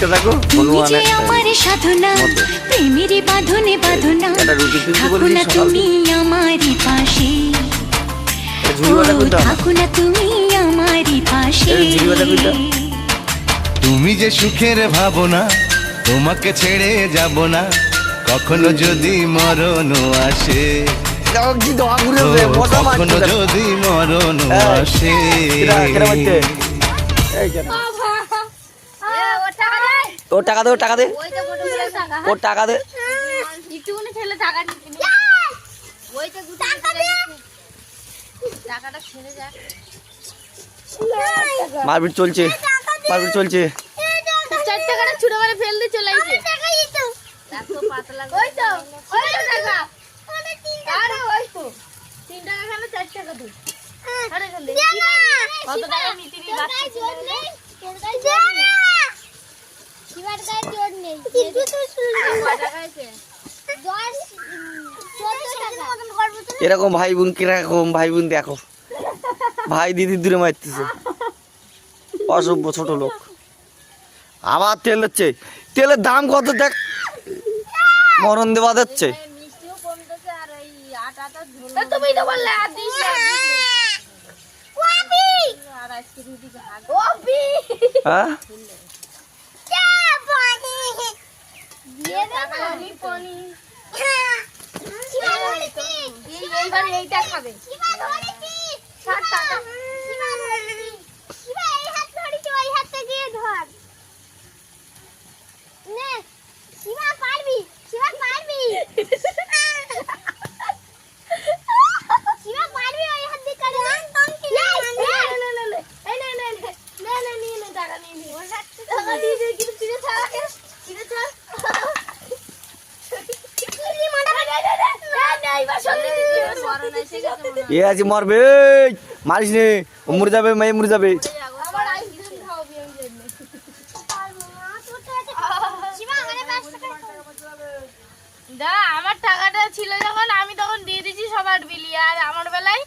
দেখতে থাকো হনুমান আমার সাধনা প্রেমেরই বাঁধনে বাঁধনা এটা রুটি তুলতে থাকো বলেছি না সকাল তুমি আমারই পাশে ঝুড়ি বাঁধা করতে হবে থাকো না তুমি আমারই পাশে এই ঝুড়ি বাঁধা করতে হবে। তুমি যে সুখের ভাবনা তোমাকে ছেড়ে যাব না কখনো যদি মরণ আসে দেখো কি দোয়া ঘুরে ও, উঠবে, মোটা মাছ কখনো দেখো। যদি মরণ এই, আসে কেডা মারছে? এই কেডা? ওর টাকা দে ওর টাকা দে ওর টাকা দে মারপিট চলছে মারপিট চলছে এরকম ভাই বোন কিরকম ভাই বোন দেখো ভাই দিদি দূরে মারতেছে অসভ্য ছোট লোক আবার তেল হচ্ছে তেলের দাম কত দেখ মরণ দেওয়া যাচ্ছে তুমি তো বললে আর দিস না আর আজকে রুটি হ্যাঁ এইবার এইটা খাবে এ আছে মরবে এই, মারিস নে ও মরে যাবে মেয়ে মরে যাবে আমার টাকাটা ছিল যখন আমি তখন দিয়ে দিছি সবার বিলি আর আমার বেলায়